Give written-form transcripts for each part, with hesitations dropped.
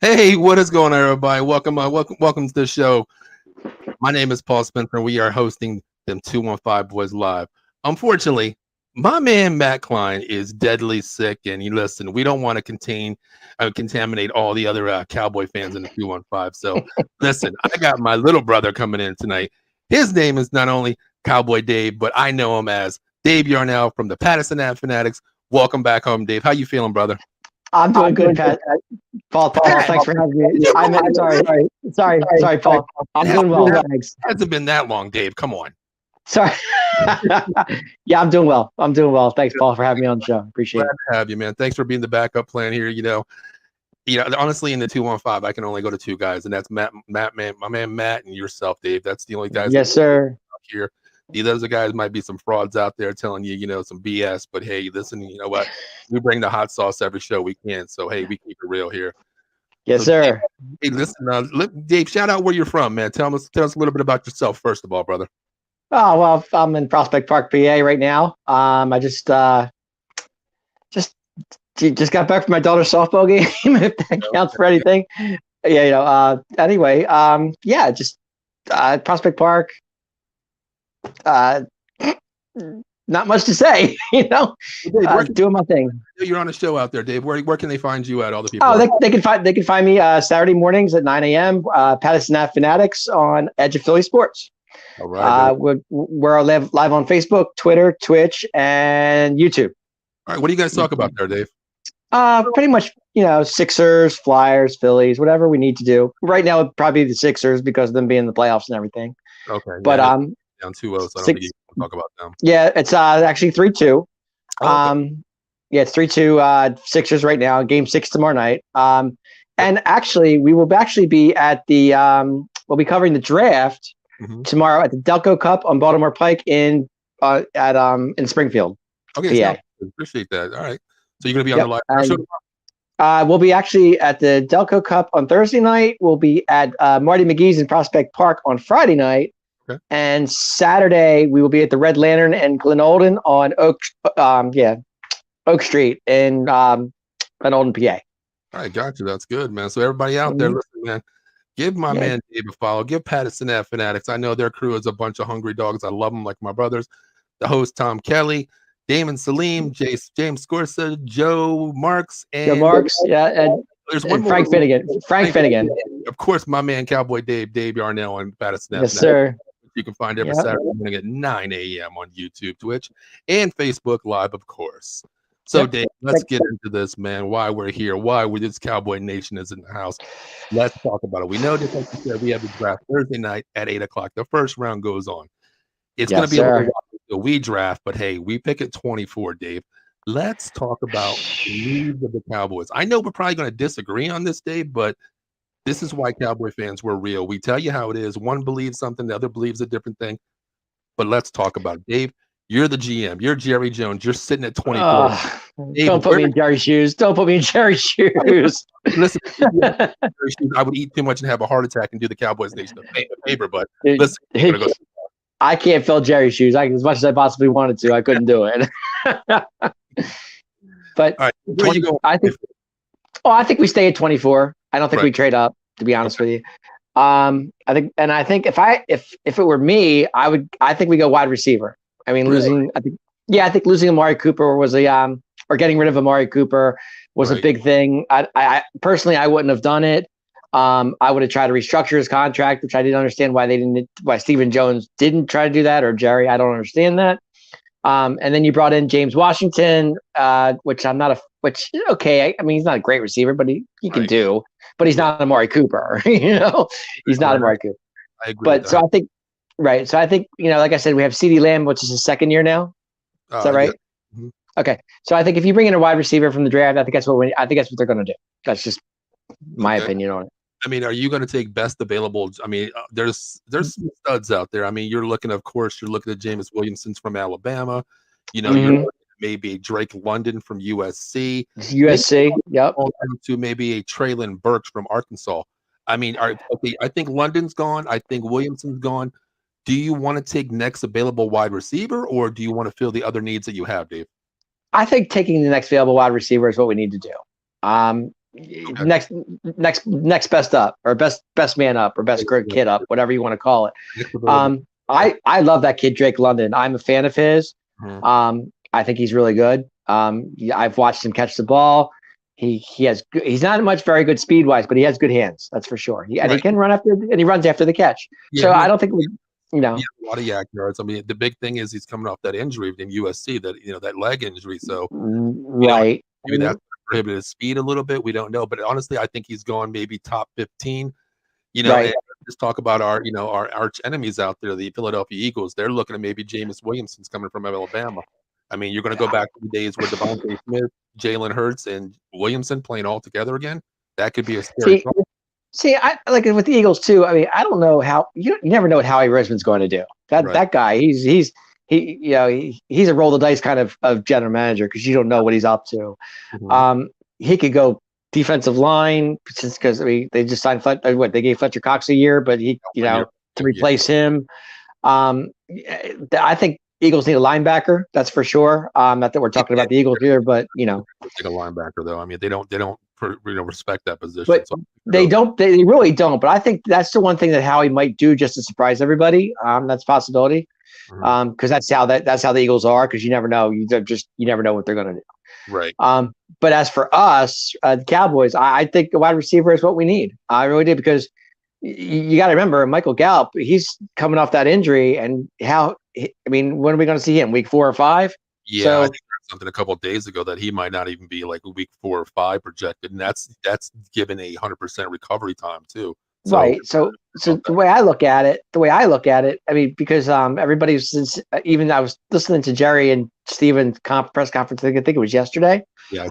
Hey, what is going on, everybody? Welcome to the show. My name is Paul Spencer. We are hosting them 215 Boys Live. Unfortunately, my man Matt Klein is deadly sick, and you listen. We don't want to contaminate all the other Cowboy fans in the 215. So, listen, I got my little brother coming in tonight. His name is not only Cowboy Dave, but I know him as Dave Yarnell from the Pattison Ave Phantics. Welcome back home, Dave. How you feeling, brother? I'm doing good, Pat. Paul, thanks for having me. Sorry, Paul. I'm doing well. Thanks. It hasn't been that long, Dave. Come on. Sorry. Yeah, I'm doing well. Thanks, Paul, for having me on the show. Appreciate it. Glad to have you, man. Thanks for being the backup plan here. Honestly, in the 215, I can only go to two guys, and that's Matt, my man Matt, and yourself, Dave. That's the only guys. Yes, sir. Here, these other guys might be some frauds out there telling you, some BS. But hey, listen, you know what? We bring the hot sauce every show we can. So hey, we keep it real here. Yes, sir. Hey, listen, Dave, shout out where you're from, man. Tell us a little bit about yourself, first of all, brother. Oh well, I'm in Prospect Park, PA, right now. I just got back from my daughter's softball game, if that counts for anything. Yeah, anyway, just Prospect Park. Not much to say, Dave, doing my thing. You're on a show out there, Dave. Where can they find you at? All the people. Oh, they can find me Saturday mornings at 9 a.m. Pattison Ave Phantics on Edge of Philly Sports. All right. We're live on Facebook, Twitter, Twitch, and YouTube. All right. What do you guys talk about there, Dave? Pretty much, Sixers, Flyers, Phillies, whatever we need to do. Right now, it'd probably be the Sixers because of them being in the playoffs and everything. Okay. But down 2-0, so I don't think you can talk about them. Yeah, it's actually 3-2. Okay. Yeah, it's 3-2 Sixers right now. Game 6 tomorrow night. And actually, we will actually be at the we'll be covering the draft tomorrow at the Delco Cup on Baltimore Pike in Springfield. Okay, PA. So appreciate that. All right. So you're gonna be on the live show? We'll be actually at the Delco Cup on Thursday night. We'll be at Marty McGee's in Prospect Park on Friday night. Okay. And Saturday we will be at the Red Lantern and Glen Olden on Oak Street in Glen Olden, PA. All right, got you. That's good, man. So everybody out there, listen, man, give my man Dave a follow. Give Pattison Ave Phantics. I know their crew is a bunch of hungry dogs. I love them like my brothers. The host, Tom Kelly, Damon Salim, James Scorsa, Joe Marks, and there's one more. Frank Finnegan. Of course, my man Cowboy Dave Yarnell and Pattison Ave. Yes, sir. You can find every Saturday morning at 9 a.m. on YouTube, Twitch, and Facebook Live, of course. So, Dave, let's get into this, man. Why we're here, why this Cowboy Nation is in the house. Let's talk about it. We know that, like you said, we have the draft Thursday night at 8 o'clock. The first round goes on. It's going to be a little while until we draft, but hey, we pick at 24, Dave. Let's talk about the needs of the Cowboys. I know we're probably going to disagree on this, Dave, but this is why Cowboy fans were real. We tell you how it is. One believes something, the other believes a different thing. But let's talk about it. Dave, you're the GM. You're Jerry Jones. You're sitting at 24. Dave, don't put me in Jerry's shoes. Listen, I would eat too much and have a heart attack and do the Cowboys Nation a favor. But listen, I can't fill Jerry's shoes. As much as I possibly wanted to, I couldn't do it. But right, where you go? I think we stay at 24. I don't think we trade up, to be honest with you. I think if it were me, I think we go wide receiver. I mean, I think losing Amari Cooper was or getting rid of Amari Cooper was a big thing. I personally, I wouldn't have done it. I would have tried to restructure his contract, which I didn't understand why Stephen Jones didn't try to do that, or Jerry. I don't understand that. And then you brought in James Washington, which I'm not a. Which okay, I mean he's not a great receiver, but he can do. But he's not Amari Cooper, He's not Amari Cooper. I agree. But so I think, So I think like I said, we have CeeDee Lamb, which is his second year now. Is that right? Yeah. Mm-hmm. Okay, so I think if you bring in a wide receiver from the draft, I think that's what they're going to do. That's just my opinion on it. I mean, are you going to take best available? I mean, there's some studs out there. I mean, you're looking at Jameis Williamson from Alabama. You're looking at maybe Drake London from USC. Yep. To maybe a Traylon Burks from Arkansas. I mean, I think London's gone. I think Williamson's gone. Do you want to take next available wide receiver, or do you want to fill the other needs that you have, Dave? I think taking the next available wide receiver is what we need to do. next best up, or best man up, or best kid up, whatever you want to call it. I love that kid Drake London. I'm a fan of his. I think he's really good. I've watched him catch the ball. He's not very good speed wise, but he has good hands. That's for sure. He can run after, and he runs after the catch. So I don't think a lot of yak yards. I mean, the big thing is he's coming off that injury in USC, that leg injury. So maybe that's prohibited his speed a little bit. We don't know, but honestly, I think he's going maybe top 15. And just talk about our arch enemies out there, the Philadelphia Eagles. They're looking at maybe Jameis Williamson's coming from Alabama. I mean, you're going to go back to the days where Devontae Smith, Jalen Hurts, and Williamson playing all together again. That could be a scary problem. See, I like it with the Eagles too. I mean, I don't know how you never know what Howie Roseman's going to do. That guy, he's a roll the dice kind of general manager, because you don't know what he's up to. He could go defensive line, because they just signed they gave Fletcher Cox a year, but to replace him. I think Eagles need a linebacker. That's for sure. Not that we're talking about the Eagles here, but take a linebacker though. I mean, they don't respect that position. But they really don't. But I think that's the one thing that Howie might do just to surprise everybody. That's a possibility. Because that's how the Eagles are. Because you never know. You never know what they're going to do. Right. But as for us, the Cowboys, I think a wide receiver is what we need. I really do, because you got to remember Michael Gallup. He's coming off that injury, and when are we going to see him? Week 4 or 5? Yeah, so, I think there's something a couple of days ago that he might not even be like week 4 or 5 projected, and that's given 100% recovery time too. So, right. So the way I look at it, I mean, because everybody's even I was listening to Jerry and Steven's press conference. I think it was yesterday. Yeah.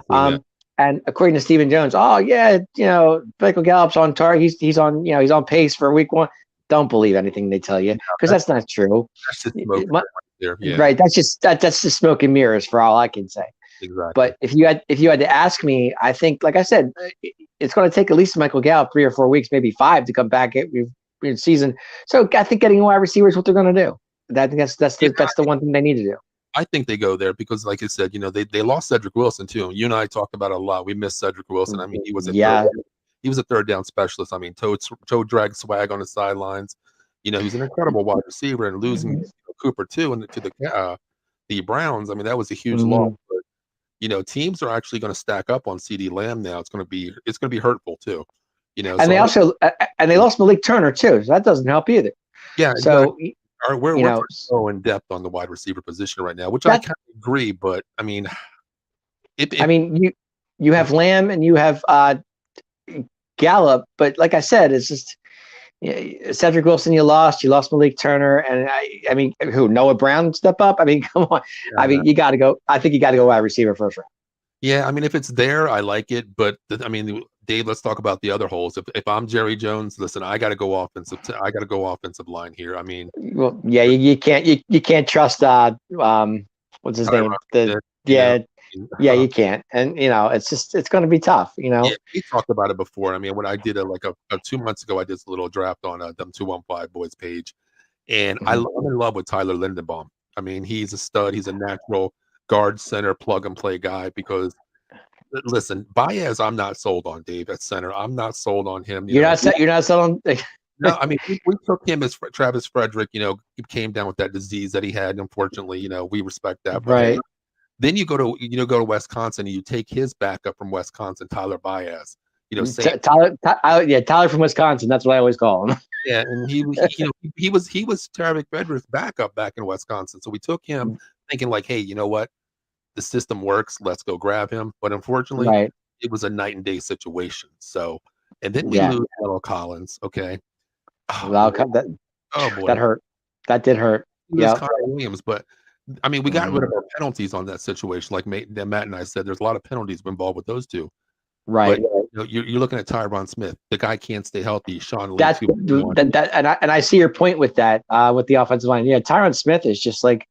And according to Stephen Jones, Michael Gallup's on target. He's on pace for week 1. Don't believe anything they tell you, because that's not true. That's just smoke there. Yeah. Right. That's just smoke and mirrors for all I can say. Exactly. But if you had to ask me, I think, like I said, it's going to take at least Michael Gallup 3 or 4 weeks, maybe 5, to come back in season. So I think getting a wide receiver is what they're going to do. I think that's the one thing they need to do. I think they go there because, like I said, they lost Cedric Wilson too. You and I talked about it a lot. We missed Cedric Wilson. I mean, he was a third down specialist. I mean, toe drag swag on the sidelines. He's an incredible wide receiver, and losing Cooper too, and to the Browns. I mean, that was a huge loss. But teams are actually going to stack up on CD Lamb now. It's going to be hurtful too. And they lost Malik Turner too, so that doesn't help either. Yeah. So we're so in depth on the wide receiver position right now, which I kind of agree. But I mean, you have Lamb and you have Gallup, but like I said, it's just Cedric Wilson. You lost Malik Turner, and I mean, who? Noah Brown step up. I mean, come on. Yeah, I mean, you got to go. I think you got to go wide receiver first round. Yeah, I mean, if it's there, I like it. But I mean, Dave, let's talk about the other holes. If I'm Jerry Jones, listen, I got to go offensive. I got to go offensive line here. I mean, well, yeah, you can't trust what's his name? You can't. And it's going to be tough. Yeah, we talked about it before. I mean, when I did a 2 months ago, I did a little draft on DEM215BOYS page, and I'm in love with Tyler Lindenbaum. I mean, he's a stud. He's a natural guard center plug and play guy. Because listen, Baez, I'm not sold on Dave at center. I'm not sold on him. You're not sold on. No, I mean, we took him as Travis Frederick. He came down with that disease that he had. Unfortunately, we respect that. Right. Then you go to Wisconsin and you take his backup from Wisconsin, Tyler Baez. Tyler from Wisconsin. That's what I always call him. Yeah, and he was Travis Frederick's backup back in Wisconsin. So we took him thinking like, hey, you know what? The system works. Let's go grab him. But unfortunately, it was a night and day situation. So, and then we lose La'el Collins. Okay. Oh, boy. That hurt. That did hurt. Yeah. Williams, but I mean, we got rid of our penalties on that situation. Like Matt and I said, there's a lot of penalties involved with those two. Right. But, you're looking at Tyron Smith. The guy can't stay healthy. Sean Lee. And I see your point with that, with the offensive line. Yeah, Tyron Smith is just like,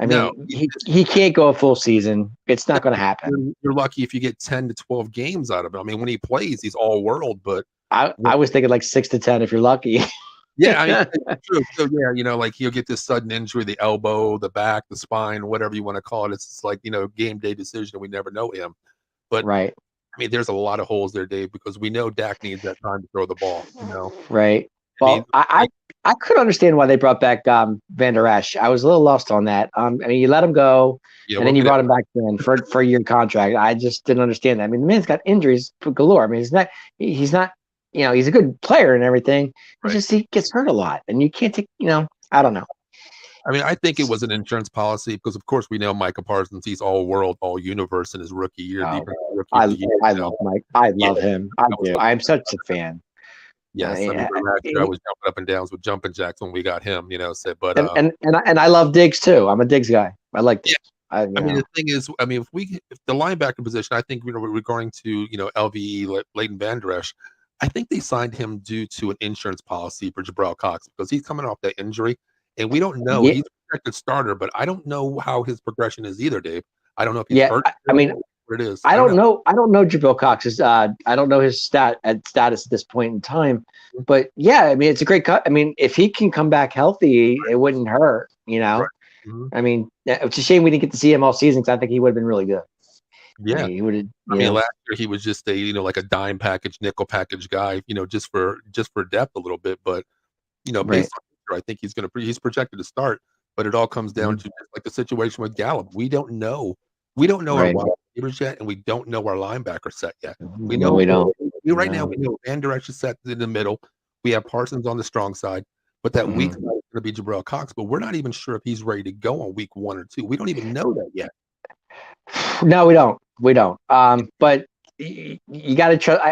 I mean, he can't go a full season. It's not going to happen. You're lucky if you get 10 to 12 games out of it. I mean, when he plays, he's all world. But I was thinking like 6 to 10 if you're lucky. Yeah, I mean, true. So like he'll get this sudden injury, the elbow, the back, the spine, whatever you want to call it. It's just like game day decision. We never know him. But right. mean, there's a lot of holes there, Dave, because we know Dak needs that time to throw the ball. Right. I mean, Well, I could understand why they brought back Van Der Esch. I was a little lost on that. I mean, you let him go, yeah, and then you brought him back in for a year contract. I just didn't understand that. I mean, the man's got injuries galore. I mean, he's not, he's a good player and everything. It's just he gets hurt a lot, and you can't take, I don't know. I mean, I think it was an insurance policy because, of course, we know Micah Parsons. He's all world, all universe in his rookie year. Oh, Rookie of the year, I love Mike. I love him. I do. I'm such a fan. Yes, I mean, last year I was jumping up and downs with jumping jacks when we got him. But and I love Diggs too. I'm a Diggs guy. I like Diggs. I mean, the thing is, I mean, if the linebacker position, I think we're going to LVE Leighton Vander Esch. I think they signed him due to an insurance policy for Jabril Cox because he's coming off that injury, and we don't know. He's a projected starter, but I don't know how his progression is either, Dave. I don't know if he's hurt. I mean, it is. I don't know. I don't know Jabril Cox's. I don't know his status at this point in time. But yeah, I mean, it's a great cut. I mean, if he can come back healthy, it wouldn't hurt. Right. I mean, it's a shame we didn't get to see him all season because I think he would have been really good. Yeah, I mean, he would have. I mean, last year he was just a like a dime package, nickel package guy. Just for depth a little bit. But based on, I think he's projected to start. But it all comes down to like the situation with Gallup. We don't know. We don't know our wide receivers yet, and we don't know our linebacker set yet. We know we don't. Right now, we know Van Der Esch is set in the middle. We have Parsons on the strong side, but that weak side is going to be Jabril Cox. But we're not even sure if he's ready to go on week 1 or 2. We don't even know that yet. No, we don't. We don't. But you got to trust.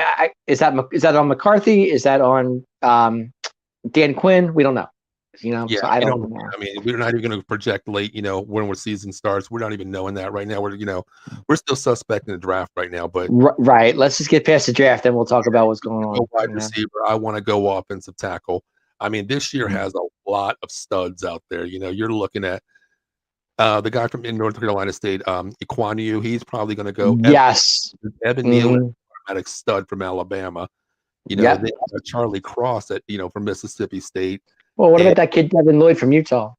Is that on McCarthy? Is that on Dan Quinn? We don't know. Yeah, so I don't know. I mean, we're not even going to project late. When season starts, we're not even knowing that right now. We're still suspecting the draft right now. But right, let's just get past the draft, then we'll talk about what's going on. Wide receiver. I want to go offensive tackle. I mean, this year has a lot of studs out there. You're looking at the guy from in North Carolina State, Iquanu. He's probably going to go. Yes, Evan Neal, automatic stud from Alabama. They have Charlie Cross from Mississippi State. Well, what about that kid Devin Lloyd from Utah?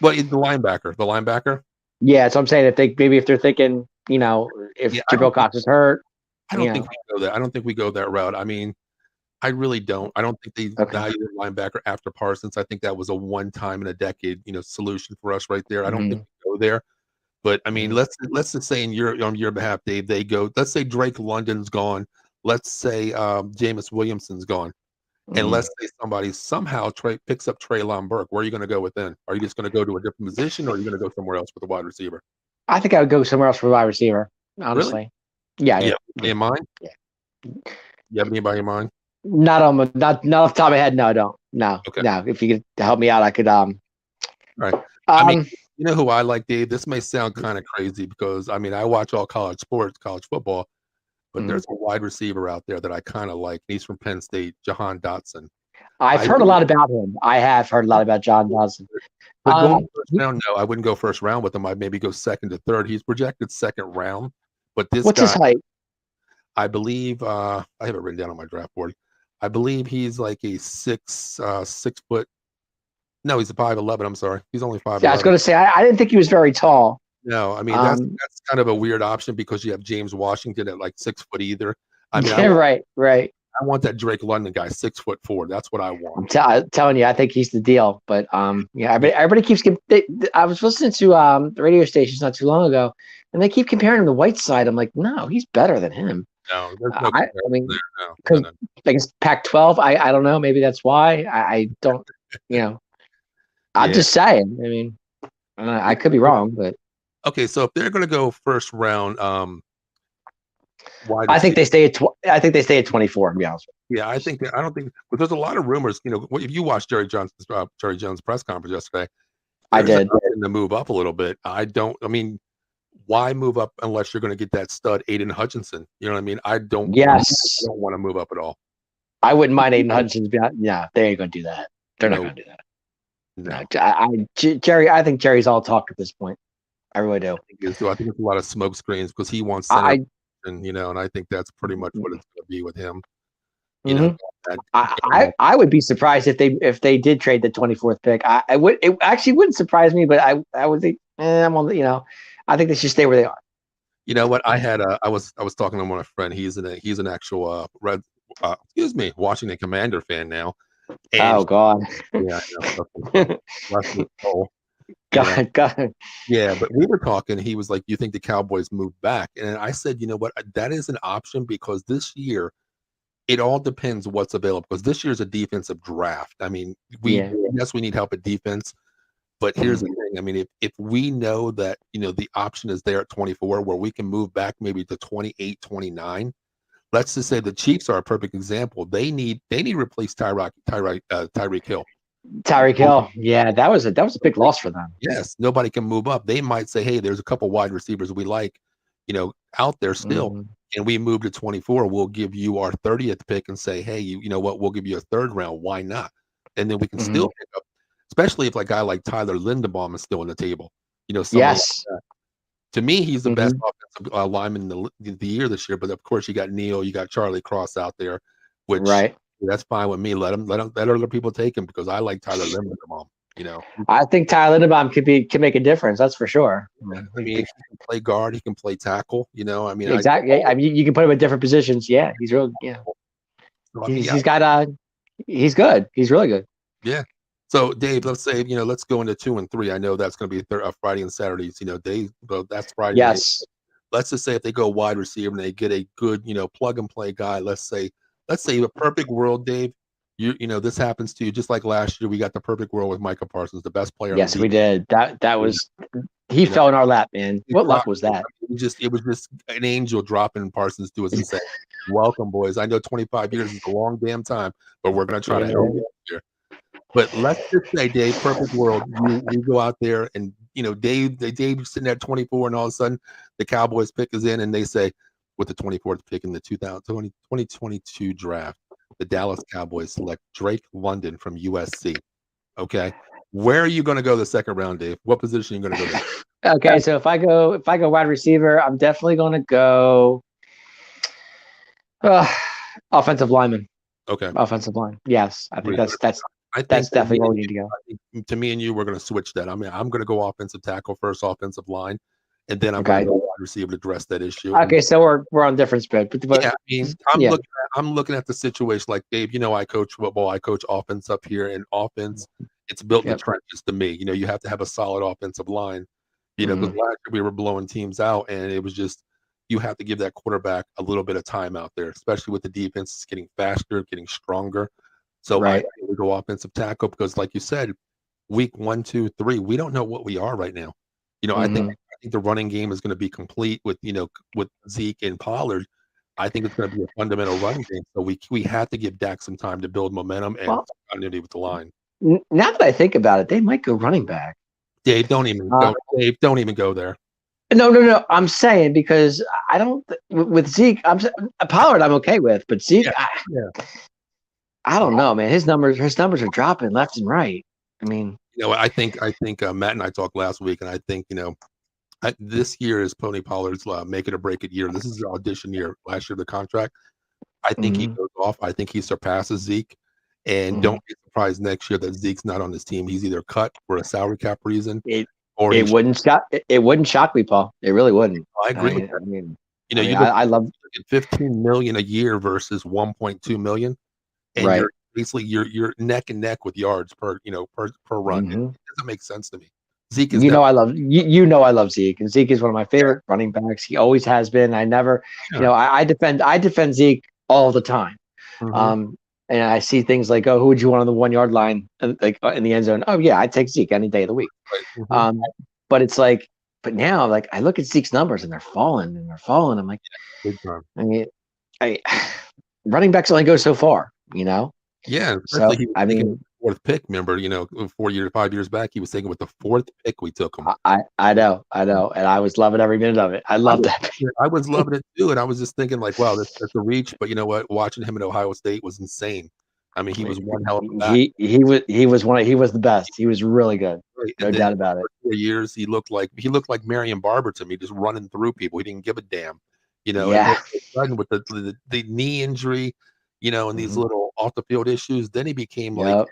Well, the linebacker. The linebacker. Yeah, so I'm saying if they're thinking, if Jabril Cox is hurt, I don't think we go that. I don't think we go that route. I mean, I really don't. I don't think they value the linebacker after Parsons. I think that was a one-time in a decade, solution for us right there. I don't think we go there. But I mean, let's just say on your behalf, Dave, they go. Let's say Drake London's gone. Let's say Jameis Williamson's gone. And let's say somebody somehow picks up Treylon Burke. Where are you going to go with then? Are you just going to go to a different position, or are you going to go somewhere else with a wide receiver? I think I would go somewhere else for a wide receiver, honestly. Really? Yeah. In mind? Yeah. You have anybody in mind? Not off the top of my head. No, I don't. No. Okay. No. If you could help me out, I could. Right. I mean, you know who I like, Dave? This may sound kind of crazy because I mean I watch all college sports, college football. But there's a wide receiver out there that I kind of like. He's from Penn State, Jahan Dotson. I've heard a lot about him. I have heard a lot about Jahan Dotson. Going first round, no, I wouldn't go first round with him. I'd maybe go second to third. He's projected second round. But what's his height? I believe I have it written down on my draft board. I believe he's like a 6 foot. No, he's a 5'11". I'm sorry, he's only 5'11". Yeah, I was going to say I didn't think he was very tall. No, I mean that's kind of a weird option because you have James Washington at like 6 foot either. I mean, right. I want that Drake London guy, 6'4". That's what I want. I'm telling you, I think he's the deal. But everybody keeps. I was listening to the radio stations not too long ago, and they keep comparing him to Whiteside. I'm like, no, he's better than him. No, there's no I mean, because like it's Pac-12. I don't know. Maybe that's why I don't. I'm just saying. I mean, I could be wrong, but. Okay, so if they're going to go first round, I think they stay at. I think they stay at 24. To be honest. Yeah, I don't think. But there's a lot of rumors. If you watched Jerry Jones' press conference yesterday, I did. To move up a little bit. I mean, why move up unless you're going to get that stud Aiden Hutchinson? You know what I mean? I don't. Yes. I don't want to move up at all. I wouldn't mind Aiden Hutchinson. Yeah, they ain't going to do that. They're not going to do that. No. Jerry. I think Jerry's all talk at this point. I really do. I think it's a lot of smoke screens because he wants center, and I think that's pretty much what it's going to be with him. I would be surprised if they did trade the 24th pick. It actually wouldn't surprise me, but I would think I'm on. I think they should stay where they are. You know what? I was talking to my friend. He's an actual Washington Commander fan now. And Oh God. yeah, I know. Bless his soul, you know. God. Yeah, but we were talking. He was like, "You think the Cowboys move back?" And I said, "You know what? That is an option because this year it all depends what's available. Because this year's a defensive draft. I mean, Yeah. we need help at defense, but here's the thing. I mean, if we know that the option is there at 24, where we can move back maybe to 28, 29. Let's just say the Chiefs are a perfect example. They need to replace Tyreek Hill. Tyreek Hill. Yeah, that was a big loss for them. Yes, nobody can move up. They might say, "Hey, there's a couple wide receivers we like, out there still, Mm-hmm. and we move to 24. We'll give you our 30th pick and say, hey, you know what? We'll give you a third round. Why not? And then we can Mm-hmm. still pick up, especially if like a guy like Tyler Linderbaum is still on the table. Someone like Yes. that. To me, he's the best Mm-hmm. offensive lineman the year this year. But of course, you got Neal, you got Charlie Cross out there, which Right. that's fine with me. Let other people take him because I like Tyler Linderbaum. You know, I think Tyler Linderbaum can make a difference. That's for sure. I mean, he can play guard, he can play tackle. I mean, Exactly. I mean, you can put him in different positions. Yeah, he's real. Yeah, I mean, he's got he's good. He's really good. yeah. So, Dave, let's say let's go into 2 and 3. I know that's going to be Friday and Saturdays. Dave, but that's Friday night. Yes. Let's just say if they go wide receiver and they get a good, plug and play guy. Let's say a perfect world, Dave. This happens to you just like last year. We got the perfect world with Micah Parsons, the best player. Yes, we did. That was he fell in our lap, man. What luck was that? It was just an angel dropping Parsons to us and saying, "Welcome, boys. I know 25 years is a long damn time, but we're going to try to help you here." But let's just say, Dave, perfect world, we go out there and Dave sitting at 24, and all of a sudden the Cowboys pick is in, and they say, with the 24th pick in the 2022 draft, the Dallas Cowboys select Drake London from USC. Okay, where are you going to go the second round, Dave? What position are you going to go there? Okay, so if I go wide receiver, I'm definitely going to go offensive lineman. Okay, Offensive line. Yes, I think that's definitely where we need to go. To me and you, we're going to switch that. I mean, I'm going to go offensive tackle first, offensive line, and then I'm going to go wide receiver to address that issue. Okay, so we're on different spread. But yeah, I mean, I'm looking at the situation like Dave. I coach football. I coach offense up here, and offense, it's built in the trenches to me. You have to have a solid offensive line. Because last year we were blowing teams out, and it was just you have to give that quarterback a little bit of time out there, especially with the defense. It's getting faster, getting stronger. So I would go offensive tackle because, like you said, week 1, 2, 3, we don't know what we are right now. I think the running game is going to be complete with with Zeke and Pollard. I think it's going to be a fundamental running game. So we have to give Dak some time to build momentum and continuity with the line. Now that I think about it, they might go running back. Dave, don't even go there. No. I'm saying because I don't with Zeke. Pollard. I'm okay with, but Zeke. I don't know, man. His numbers are dropping left and right. I mean, I think Matt and I talked last week, and I think this year is Tony Pollard's make it or break it year. This is the audition year. Last year, the contract. I think he goes off. I think he surpasses Zeke, and don't be surprised next year that Zeke's not on this team. He's either cut for a salary cap reason, or it wouldn't shock me, Paul. It really wouldn't. I agree with that. I mean, I love 15 million a year versus 1.2 million. And you're neck and neck with yards per run. It doesn't make sense to me. Zeke is I love Zeke, and Zeke is one of my favorite running backs. He always has been. I never, I defend Zeke all the time. And I see things like, who would you want on the 1 yard line, like in the end zone? Oh yeah, I'd take Zeke any day of the week. But it's like, but now like I look at Zeke's numbers and they're falling. I'm like, I mean, running backs only go so far. Yeah. So I mean, fourth pick. Remember, 5 years back, he was taken with the fourth pick. We took him. I know, and I was loving every minute of it. I loved that. I was loving it too, and I was just thinking like, wow, that's a reach. But you know what? Watching him at Ohio State was insane. I mean, he was one hell of a back. He was the best. He was really good. No doubt about it. For 4 years, he looked like Marion Barber to me, just running through people. He didn't give a damn. Yeah. And with the knee injury, and these little off the field issues, then he became like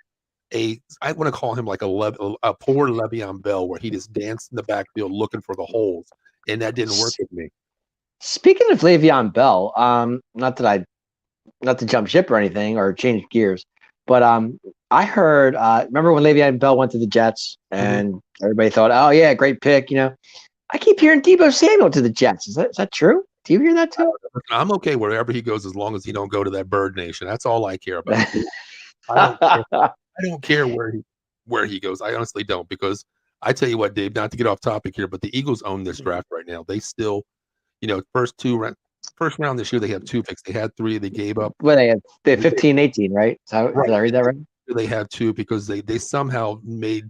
I want to call him like a poor Le'Veon Bell, where he just danced in the backfield looking for the holes, and that didn't work with me. Speaking of Le'Veon Bell, not to jump ship or anything or change gears, but I heard. Remember when Le'Veon Bell went to the Jets and everybody thought, "Oh yeah, great pick." I keep hearing Deebo Samuel to the Jets. Is that true? Do you hear that too? I'm okay wherever he goes as long as he don't go to that bird nation. That's all I care about. I don't care where he goes. I honestly don't, because I tell you what, Dave, not to get off topic here, but the Eagles own this draft right now. They still, first round this year, they have 2 picks. They had 3, they gave up. Well, they had 15, 18, right? Did I read that right? They have 2 because they somehow made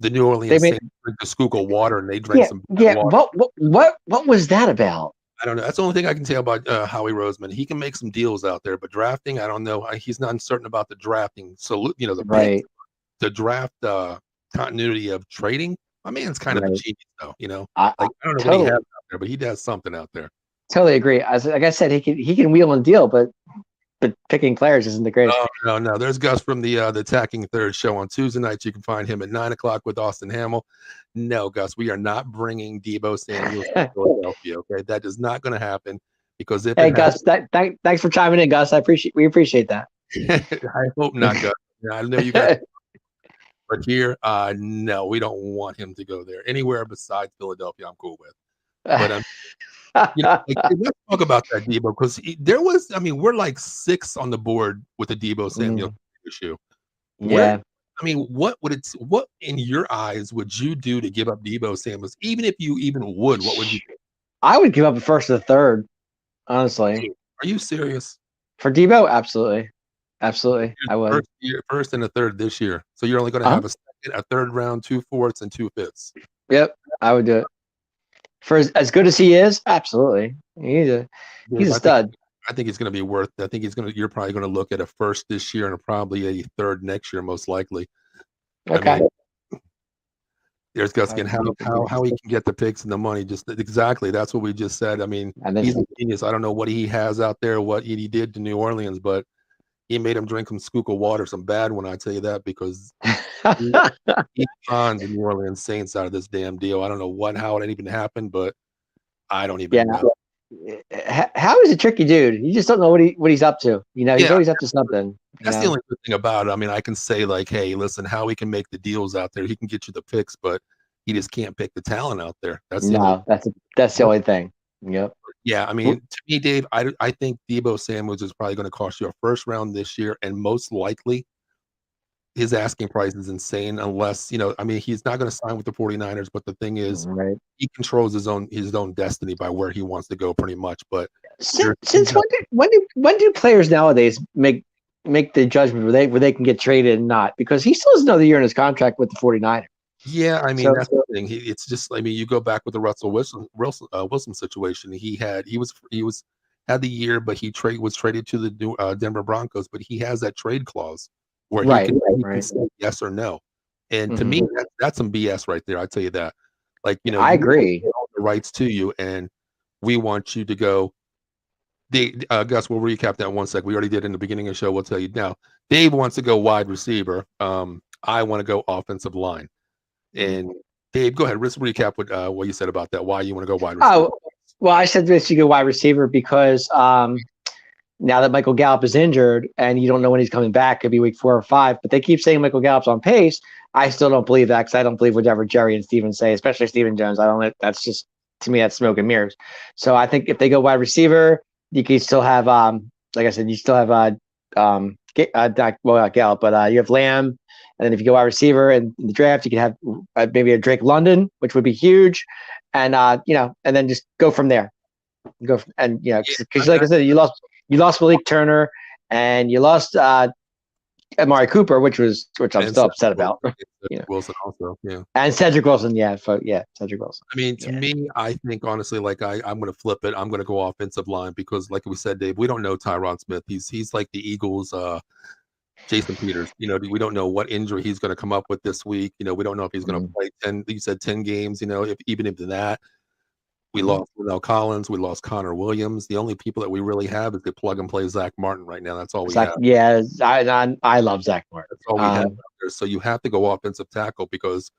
the New Orleans Saints drink the Schuylkill water, and they drank some water. What was that about? I don't know. That's the only thing I can tell about Howie Roseman. He can make some deals out there, but drafting, I don't know. He's not uncertain about the drafting. So, the draft continuity of trading. My man's kind of a genius, though. I don't know what he has out there, but he does something out there. Totally agree. Like I said, he can wheel and deal, but picking players isn't the greatest. Oh, no. There's Gus from the Attacking Third show on Tuesday nights. You can find him at 9:00 with Austin Hamill. No, Gus, we are not bringing Deebo Samuel to Philadelphia. Okay, that is not going to happen, because Gus, thanks for chiming in, Gus. We appreciate that. I hope not, Gus. I know you guys, but here, no, we don't want him to go there. Anywhere besides Philadelphia, I'm cool with. But let's talk about that Deebo, because there was, we're like 6 on the board with the Deebo Samuel issue. What in your eyes would you do to give up Deebo Samuel? Even if you even would, what would you do? I would give up a first or the third, honestly. Are you serious? For Deebo? Absolutely. I would. First and a third this year. So you're only going to have a second, a third round, 2 fourths, and 2 fifths. Yep, I would do it. For as good as he is, absolutely. He's a stud. I think he's going to be worth. I think you're probably going to look at a first this year and probably a third next year, most likely. Okay. There's Gus again. How he can get the picks and the money? Just exactly. That's what we just said. He's a genius. I don't know what he has out there, what he did to New Orleans, but he made him drink some Schuylkill water, some bad one. I tell you that, because he conned the New Orleans Saints out of this damn deal. I don't know how it even happened, but I don't even know. How is a tricky dude? You just don't know what he's up to. He's always up to something. That's the only good thing about it. I can say, like, hey, listen, Howie can make the deals out there. He can get you the picks, but he just can't pick the talent out there. That's the only thing. Yep. Yeah, to me, Dave, I think Deebo Samuel is probably going to cost you a first round this year, and most likely his asking price is insane unless, he's not going to sign with the 49ers, but the thing is, he controls his own destiny by where he wants to go pretty much. But since when do players nowadays make the judgment where they can get traded and not? Because he still has another year in his contract with the 49ers. Yeah, that's the thing. It's just, you go back with the Russell Wilson situation. He had the year, but he was traded to the Denver Broncos. But he has that trade clause where he can say yes or no. And to me, that's some BS right there. I tell you that. I agree. All the rights to you, and we want you to go. Gus, we'll recap that 1 sec. We already did in the beginning of the show. We'll tell you now. Dave wants to go wide receiver. I want to go offensive line. And Dave, go ahead. Let's recap what you said about that. Why you want to go wide receiver? Oh, well, I said this, you go wide receiver because now that Michael Gallup is injured and you don't know when he's coming back, could be week 4 or 5, but they keep saying Michael Gallup's on pace. I still don't believe that, because I don't believe whatever Jerry and Steven say, especially Steven Jones. That's just, to me, that's smoke and mirrors. So I think if they go wide receiver, you can still have, like I said, you still have Gallup, but you have Lamb. And then if you go wide receiver in the draft, you can have maybe a Drake London, which would be huge, and and then just go from there. Because like I said, you lost Malik Turner, and you lost Amari Cooper, which I'm still upset about. Wilson also, yeah, and Cedric Wilson, Cedric Wilson. To me, I think honestly, I'm going to flip it. I'm going to go offensive line because, like we said, Dave, we don't know Tyron Smith. He's like the Eagles. Jason Peters, we don't know what injury he's going to come up with this week. We don't know if he's going to play 10. You said 10 games. If that, we lost Linnell Collins, we lost Connor Williams. The only people that we really have is they plug and play Zach Martin right now. That's all we have. Yeah, I love Zach Martin. That's all we have out there. So you have to go offensive tackle because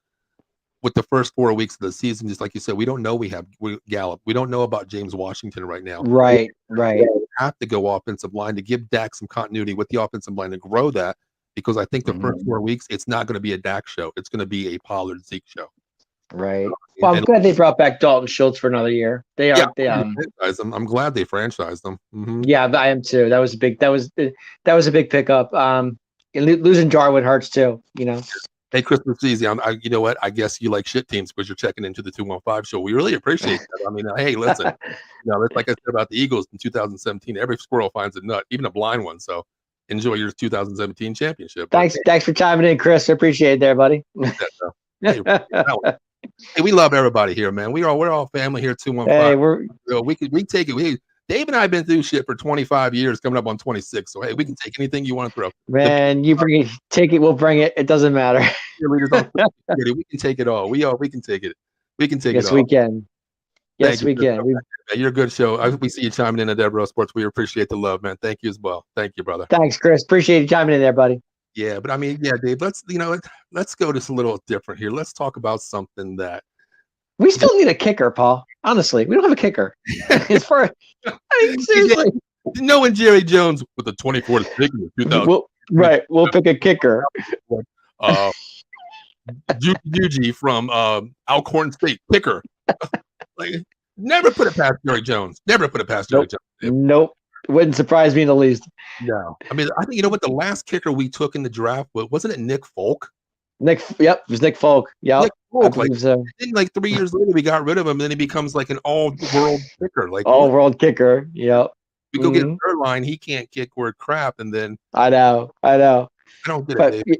with the first 4 weeks of the season, just like you said, we don't know we Gallup. We don't know about James Washington right now. Right. We have to go offensive line to give Dak some continuity with the offensive line to grow that, because I think the first 4 weeks, it's not going to be a Dak show. It's going to be a Pollard Zeke show. Right. Well, I'm glad they brought back Dalton Schultz for another year. They are. I'm glad they franchised them. Mm-hmm. Yeah, I am too. That was a big. That was a big pickup. Losing Jarwin hurts too. You know. Hey, Christmas easy. You know what? I guess you like shit teams because you're checking into the 215 show. We really appreciate that. I mean, hey, listen. It's like I said about the Eagles in 2017. Every squirrel finds a nut, even a blind one. So enjoy your 2017 championship. Thanks for chiming in, Chris. I appreciate it there, buddy. Hey, we love everybody here, man. We're all family here. 215. Hey, we take it. Dave and I have been through shit for 25 years, coming up on 26. So hey, we can take anything you want to throw. Man, you bring it, take it, we'll bring it. It doesn't matter. We can take it all. We can take it. We can take it all. Yes, we can. Yes, we can. You're a good show. We see you chiming in at Dead Row Sports. We appreciate the love, man. Thank you as well. Thank you, brother. Thanks, Chris. Appreciate you chiming in there, buddy. Yeah, but I mean, yeah, Dave, let's go just a little different here. Let's talk about something that we still need a kicker, Paul. Honestly, we don't have a kicker. As far, seriously. Knowing Jerry Jones with the 24th pick in 2000. We'll pick a kicker. Juji from Alcorn State, kicker. Never put it past Jerry Jones. Never put it past Jerry Jones. Nope. Wouldn't surprise me in the least. No. I mean, I think, what, the last kicker we took in the draft, wasn't it Nick Folk? Yep, it was Nick Folk. Yep. Nick Folk, then 3 years later, we got rid of him, and then he becomes like an all-world kicker. All-world kicker, yep. We go get Zerline, he can't kick word crap, and then... I know. I don't get it, Dave.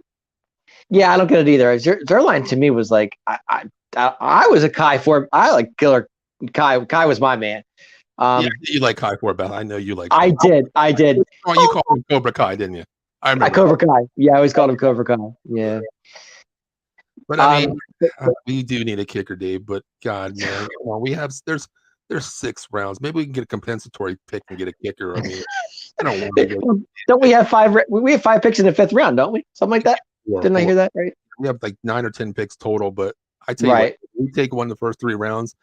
Yeah, I don't get it either. Zerline to me was like, I was a Kai for. I like Killer Kai. Kai was my man. Yeah, you like Kai for Beth. I know you like. I did. Oh, you called him Cobra Kai, didn't you? I remember. Cobra Kai. Yeah, I always called him Cobra Kai. Yeah. But I mean, we do need a kicker, Dave. But God, man, there's 6 rounds. Maybe we can get a compensatory pick and get a kicker. I mean, I don't want to. Don't we have 5? We have 5 picks in the 5th round, don't we? Something like that. Didn't I hear that right? We have like 9 or 10 picks total, but I tell you what, we take one of the first 3 rounds.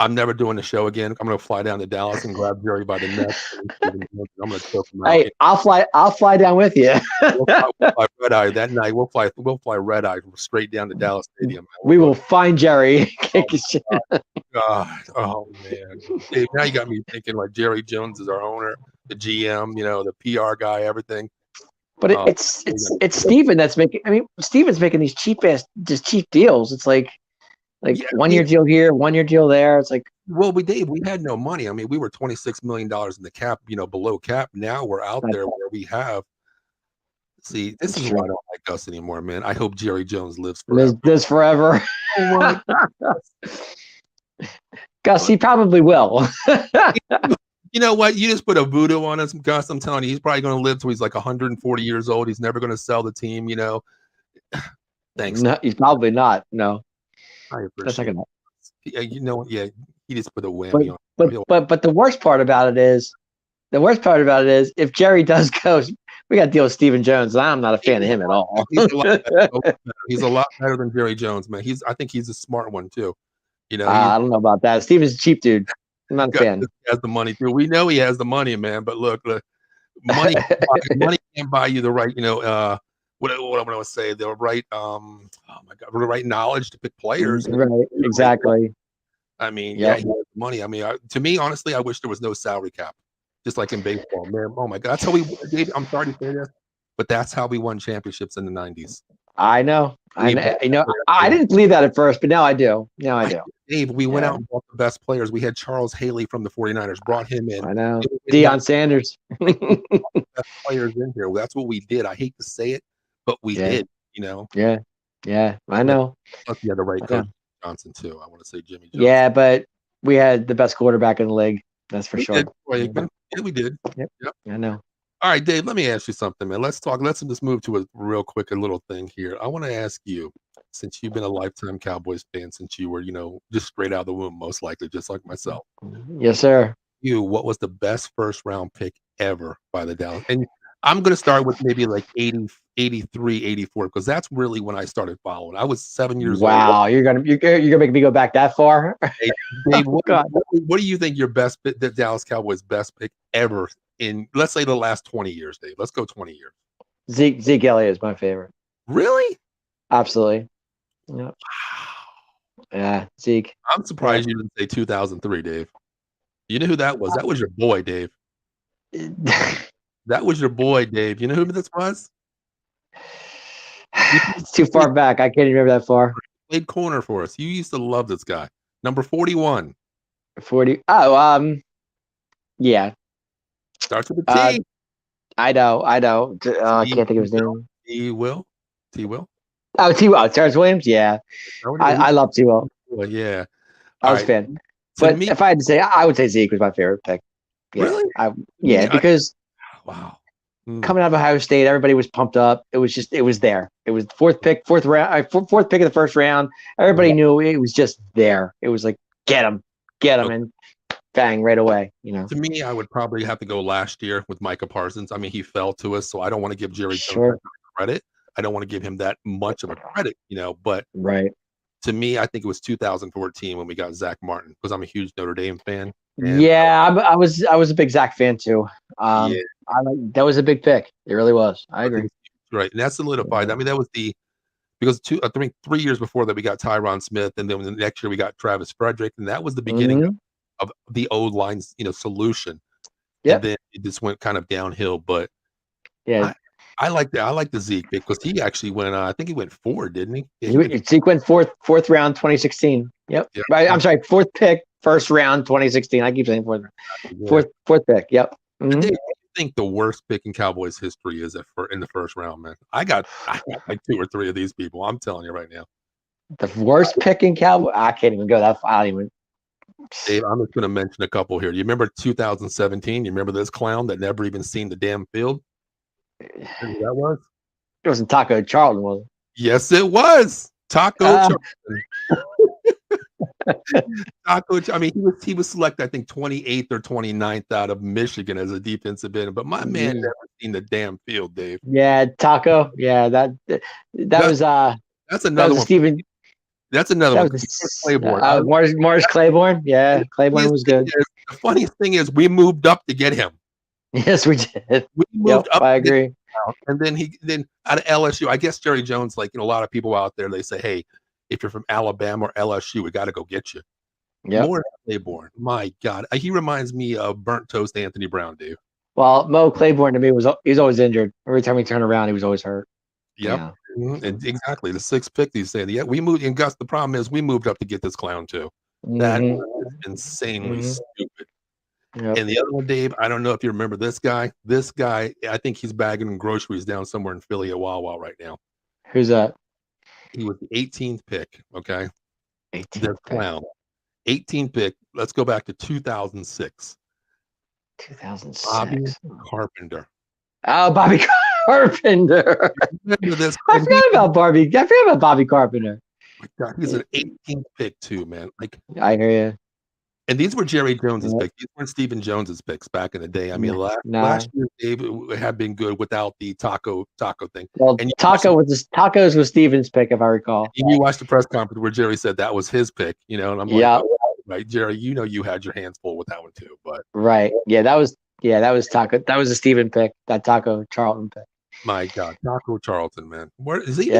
I'm never doing the show again. I'm going to fly down to Dallas and grab Jerry by the neck. I'm going to choke him out. Hey, I'll fly down with you. We'll fly red eye that night. We'll fly red eye straight down to Dallas Stadium. We will find Jerry. Kick his shit. God. Oh man. Dave, now you got me thinking like Jerry Jones is our owner, the GM, the PR guy, everything. But it's Steven that's making. I mean, Steven's making these cheap deals. It's like 1 year deal here, 1 year deal there. It's like, well, we had no money. I mean, we were $26 million in the cap, below cap. Now we're out there where we have. See, this is why I don't like us anymore, man. I hope Jerry Jones lives forever. Lives forever. Gus, he probably will. You know what? You just put a voodoo on us, Gus. I'm telling you, he's probably going to live till he's like 140 years old. He's never going to sell the team, Thanks. No, he's probably not. No. I appreciate it. He just put a whammy on. But the worst part about it is, if Jerry does go, we got to deal with Stephen Jones, and I'm not a fan of him at all. He's a lot better than Jerry Jones, man. I think he's a smart one too. I don't know about that. Steven's a cheap dude. I'm not a fan. He has the money too. We know he has the money, man. But look, money can't buy you the right, what I'm going to say, the right, the right knowledge to pick players. Right, exactly. I mean, he has money. I mean, to me, honestly, I wish there was no salary cap, just like in baseball, man. Oh my God, that's how we. Dave, I'm sorry to say this, but that's how we won championships in the '90s. I know. I didn't believe that at first, but now I do. Dave, we went out and bought the best players. We had Charles Haley from the 49ers, brought him in. I know. Deion Sanders. Best players in here. That's what we did. I hate to say it, but we did, Yeah, I know. Plus, you had the right coach, Johnson, too. I want to say Jimmy Johnson. Yeah, but we had the best quarterback in the league. That's for sure. Yeah, we did. Yep. I know. All right, Dave, let me ask you something, man. Let's just move to a real quick, a little thing here. I want to ask you, since you've been a lifetime Cowboys fan since you were, just straight out of the womb, most likely, just like myself. Yes, sir. What was the best first round pick ever by the Dallas? And I'm going to start with maybe like 80, 83, 84, because that's really when I started following. I was 7 years old. Wow, you're gonna make me go back that far? Hey, Dave, Oh, God. what do you think your best pick, the Dallas Cowboys' best pick ever in, let's say, the last 20 years, Dave? Let's go 20 years. Zeke Elliott is my favorite. Really? Absolutely. Yep. Wow. Yeah, Zeke. I'm surprised you didn't say 2003, Dave. You know who that was? That was your boy, Dave. That was your boy, Dave. You know who this was? It's too far back. I can't even remember that far. Played corner for us. You used to love this guy. Number 41. 40. Oh, yeah. Starts with a T. I know. I can't think of his name. T. Will. Oh, T. Will. Terrence Williams. Yeah, I love T. Will. Well, yeah, I was a fan. But if I had to say, I would say Zeke was my favorite pick. Yeah. Really? Because wow. Coming out of Ohio State, everybody was pumped up. It was there. It was fourth pick of the first round. Everybody knew it was just there. It was like, get him, and bang, right away. To me, I would probably have to go last year with Micah Parsons. I mean, he fell to us, so I don't want to give Jerry Jones credit. I don't want to give him that much of a credit, but right. To me, I think it was 2014 when we got Zach Martin, because I'm a huge Notre Dame fan. I was a big Zach fan too. That was a big pick. It really was. I agree. Right, and that solidified. I mean, that was because 3 years before that we got Tyron Smith, and then the next year we got Travis Frederick, and that was the beginning of the old lines, solution. Yeah, and then it just went kind of downhill. But I like the Zeke pick because he actually went. I think he went 4, didn't he? Yeah, Zeke went fourth round, 2016. Yep. Right. I'm sorry, fourth pick, first round, 2016. I keep saying fourth pick. Yyep. Mm-hmm. Do you think the worst pick in Cowboys history is in the first round, man? I got like 2 or 3 of these people. I'm telling you right now. The worst pick in Cowboys. I can't even go that far. I don't even. Dave, I'm just going to mention a couple here. Do you remember 2017? You remember this clown that never even seen the damn field? Who that was? It wasn't Taco Charlton, was it? Yes, it was Taco Charlton. I mean, he was selected, I think, 28th or 29th out of Michigan as a defensive end. But my man never seen the damn field, Dave. Yeah, Taco. Yeah, that's another one. Steven. That's another one. Claiborne. Morris Claiborne. Yeah, Claiborne was good. The funniest thing is we moved up to get him. Yes, we did. We moved up. I agree. And then out of LSU, I guess Jerry Jones, like a lot of people out there, they say, hey, if you're from Alabama or LSU, we got to go get you. Yeah. Morris Claiborne. My God. He reminds me of burnt toast Anthony Brown, Dave. Well, Mo Claiborne to me he's always injured. Every time he turned around, he was always hurt. Yep. Yeah. And exactly. The 6th pick, he's saying, we moved, and Gus, the problem is we moved up to get this clown too. That is insanely stupid. Yep. And the other one, Dave, I don't know if you remember this guy. This guy, I think he's bagging groceries down somewhere in Philly at Wawa right now. Who's that? He was the 18th pick, okay? 18th clown. 18th pick. Let's go back to 2006. 2006. Bobby Carpenter. Oh, Bobby Carpenter. Remember this? I forgot about Bobby Carpenter. My God, he's an 18th pick too, man. Like, I hear you. And these were Jerry Jones's picks. These weren't Stephen Jones's picks back in the day. I mean, last year Dave had been good without the taco thing. Well, and tacos was Stephen's pick, if I recall. You watched the press conference where Jerry said that was his pick, and I'm like, oh, right, Jerry, you had your hands full with that one too. But right, that was taco. That was a Stephen pick. That Taco Charlton pick. My God, Taco Charlton, man, where is he? He's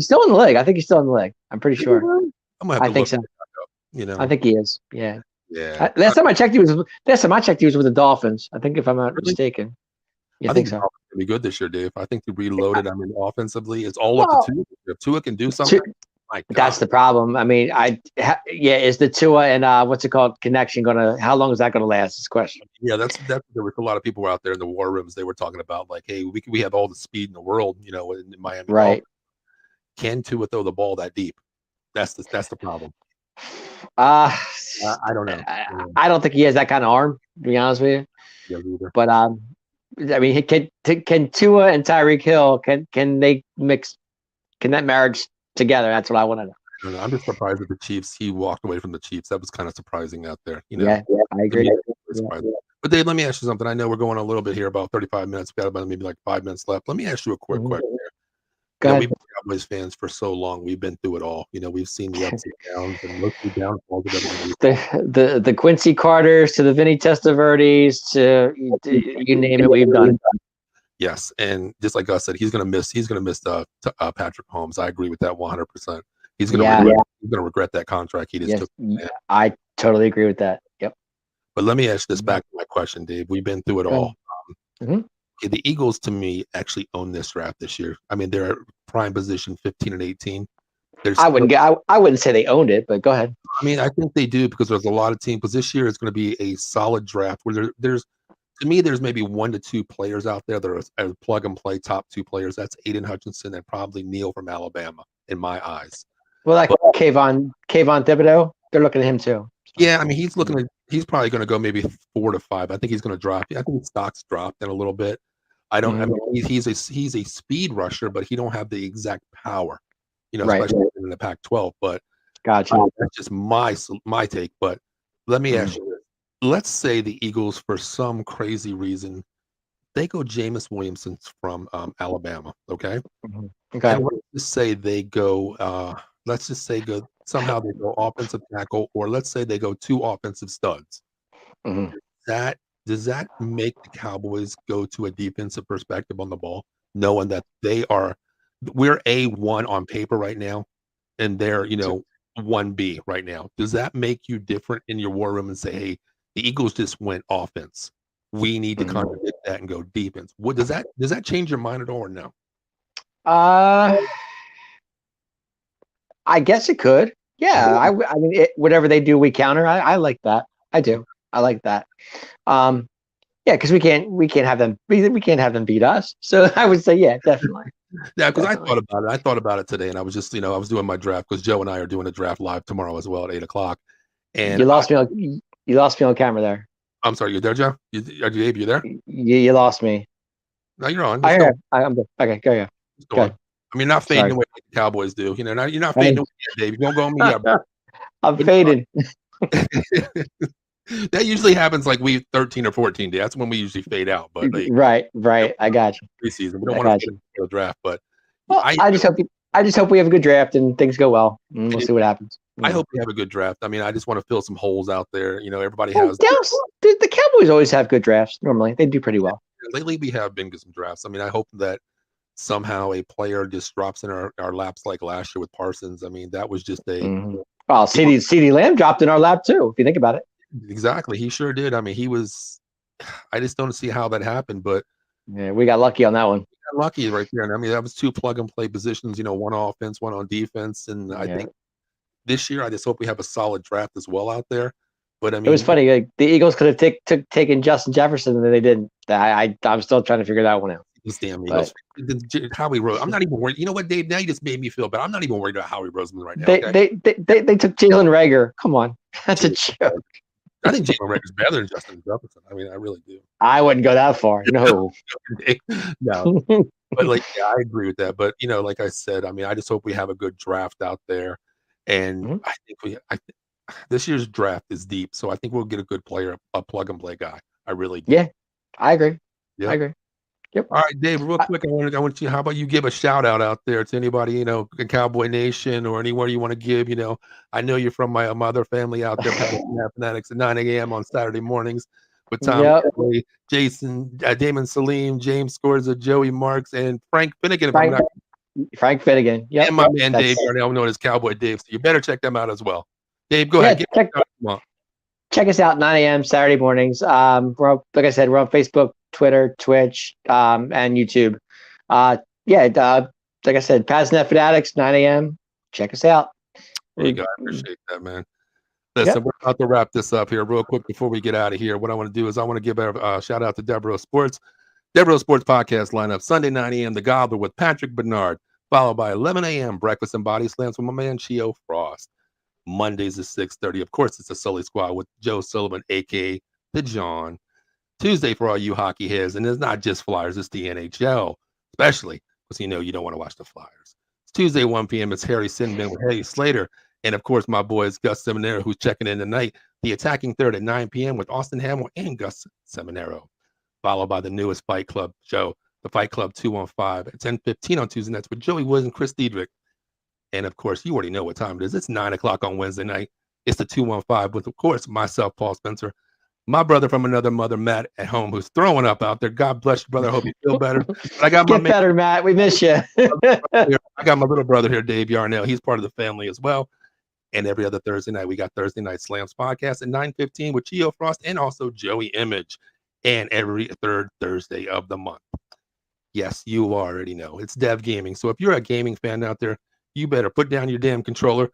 still in the league. I think he's still in the league. I'm pretty sure. I think so. I think he is. Yeah. Yeah. Last time I checked, he was with the Dolphins. I think, if I'm not mistaken. I think Tua will be good this year, Dave. I think they reloaded. I mean, offensively, it's all up to Tua. If Tua can do something, that's the problem. I mean, is the Tua and what's it called connection gonna? How long is that gonna last? This question. Yeah, that's there was a lot of people out there in the war rooms. They were talking about like, hey, we have all the speed in the world, in Miami. Right. Can Tua throw the ball that deep? That's the problem. I don't know. I don't think he has that kind of arm, to be honest with you. Yeah, either. But I mean, can Tua and Tyreek Hill can they mix? Can that marriage together? That's what I want to know. I'm just surprised that he walked away from the Chiefs. That was kind of surprising out there. Yeah, I agree. But But Dave, let me ask you something. I know we're going a little bit here, about 35 minutes. We got about maybe like 5 minutes left. Let me ask you a quick question here. Go ahead. We've been Cowboys fans for so long. We've been through it all. We've seen the ups and downs and mostly downfalls of everything. The Quincy Carters to the Vinny Testaverdes to you name it, we've done it. Yes, and just like I said, he's gonna miss Patrick Holmes. I agree with that 100%. He's gonna regret that contract he just took. Yeah, I totally agree with that. Yep. But let me ask this back to my question, Dave. We've been through it all. The Eagles, to me, actually own this draft this year. I mean, they're at prime position 15 and 18. I wouldn't say they owned it, but go ahead. I mean, I think they do because there's a lot of teams. Because this year is going to be a solid draft where there's to me, there's maybe 1 to 2 players out there that are plug and play top 2 players. That's Aiden Hutchinson and probably Neal from Alabama, in my eyes. Well, like Kayvon Thibodeau, they're looking at him too. Yeah, I mean, he's probably going to go maybe 4 to 5. I think he's going to drop. I think his stock's dropped in a little bit. I mean, he's a speed rusher, but he don't have the exact power, especially in the Pac-12. But gotcha. That's just my take. But let me ask you this. Let's say the Eagles, for some crazy reason, they go Jameis Williamson from Alabama. Okay. Okay. And let's just say they go. Somehow they go offensive tackle, or let's say they go 2 offensive studs. Does that make the Cowboys go to a defensive perspective on the ball, knowing that we're A1 on paper right now, and they're 1B right now? Does that make you different in your war room and say, hey, the Eagles just went offense, we need to contradict that and go defense? What does that change your mind at all, or no? I guess it could. Yeah, I mean, whatever they do, we counter. I like that. I do. I like that. Yeah, because we can't have them beat us. So I would say, yeah, definitely. Yeah, because I thought about it. I thought about it today, and I was just, I was doing my draft because Joe and I are doing a draft live tomorrow as well at 8:00. And you lost me on camera there. I'm sorry, you there, Joe? Abe, you there? You lost me. No, you're on. I'm good. Okay, go ahead. Go ahead. I mean, not fading away like the Cowboys do. You're not fading away, Dave. You don't go on me yet. I'm fading. That usually happens like we 13 or 14 days. That's when we usually fade out. But right. I got you. Preseason, we don't want to fade the draft. But I just hope we have a good draft and things go well. And we'll see what happens. I hope we have a good draft. I mean, I just want to fill some holes out there. Everybody has. The Cowboys always have good drafts. Normally, they do pretty well. Lately, we have been good some drafts. I mean, I hope that somehow a player just drops in our laps like last year with Parsons. I mean, that was just a. Well, CeeDee Lamb dropped in our lap too. If you think about it. Exactly, he sure did. I mean, he was. I just don't see how that happened, but yeah, we got lucky on that one. We got lucky right there. And I mean, that was 2 plug and play positions. 1 offense, 1 on defense, and I think this year I just hope we have a solid draft as well out there. But I mean, it was funny. Like, the Eagles could have taken Justin Jefferson, and they didn't. I'm still trying to figure that one out. These damn Eagles. Howie Rose. I'm not even worried. You know what, Dave? Now you just made me feel bad. I'm not even worried about Howie Roseman right now. They took Jalen Rager. Come on, that's a joke. I think Jalen Rager's better than Justin Jefferson. I mean, I really do. I wouldn't go that far. No. No. But I agree with that. But like I said, I mean, I just hope we have a good draft out there, and I think this year's draft is deep, so I think we'll get a good player, a plug and play guy. I really do. Yeah, I agree. Yeah, I agree. Yep. All right, Dave, real quick, I want you. How about you give a shout out there to anybody, in Cowboy Nation or anywhere you want to give? I know you're from my other family out there, Pattison Ave Phantics at 9 a.m. on Saturday mornings with Tom, Jason, Damon Salim, James Scorza, Joey Marks, and Frank Finnegan. Frank Finnegan. Yeah. And my man Dave, now known as Cowboy Dave. So you better check them out as well. Dave, go ahead. Check us out 9 a.m. Saturday mornings. Like I said, we're on Facebook, Twitter, Twitch, and YouTube. Like I said, Pattison Ave Phantics, 9 a.m. Check us out. There you go. I appreciate that, man. Listen, we're about to wrap this up here real quick before we get out of here. What I want to do is I want to give a shout out to Devereaux Sports. Devereaux Sports podcast lineup, Sunday 9 a.m. The Gobbler with Patrick Bernard, followed by 11 a.m. Breakfast and Body Slams with my man Chio Frost. Mondays at 6:30. Of course, it's a Sully Squad with Joe Sullivan, a.k.a. The John. Tuesday for all you hockey heads, and it's not just Flyers, it's the NHL, especially because you don't want to watch the Flyers. It's Tuesday, 1 p.m. It's Harry Sinman with Harry Slater, and of course, my boys Gus Seminary, who's checking in tonight. The Attacking Third at 9 p.m. with Austin Hamill and Gus Seminaro, followed by the newest Fight Club show, the Fight Club 215 at 10:15 on Tuesday nights with Joey Woods and Chris Diedrich. And of course, you already know what time it is. It's 9 o'clock on Wednesday night. It's the 215 with, of course, myself, Paul Spencer, my brother from another mother, Matt, at home, who's throwing up out there. God bless you, brother. I hope you feel better. But I got Get better, Matt. We miss you. I got my little brother here, Dave Yarnell. He's part of the family as well. And every other Thursday night, we got Thursday Night Slams podcast at 9:15 with Gio Frost and also Joey Image. And every third Thursday of the month. Yes, you already know. It's Dev Gaming. So if you're a gaming fan out there, you better put down your damn controller.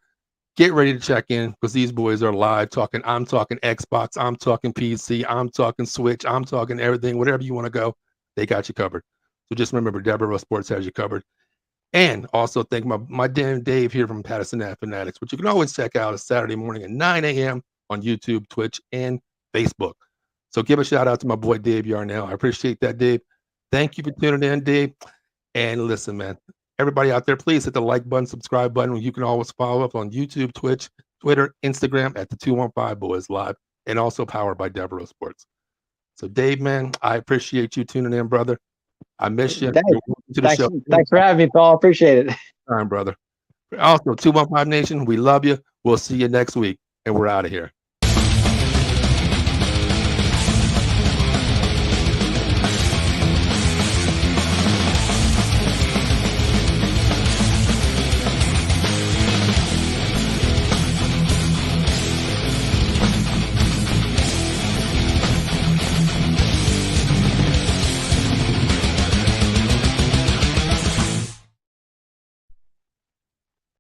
Get ready to check in because these boys are live talking. I'm talking Xbox. I'm talking PC. I'm talking Switch. I'm talking everything. Whatever you want to go, they got you covered. So just remember, Deborah Sports has you covered. And also thank my damn Dave here from Pattison Ave Phantics, which you can always check out Saturday morning at 9 a.m. on YouTube, Twitch, and Facebook. So give a shout out to my boy Dave Yarnell. I appreciate that, Dave. Thank you for tuning in, Dave. And listen, man, everybody out there, please hit the like button, subscribe button. You can always follow up on YouTube, Twitch, Twitter, Instagram at the 215 Boys Live, and also powered by Deborah Sports. So, Dave, man, I appreciate you tuning in, brother. I miss you. Thanks for having me, Paul. Appreciate it. All right, brother. Also, 215 Nation, we love you. We'll see you next week, and we're out of here.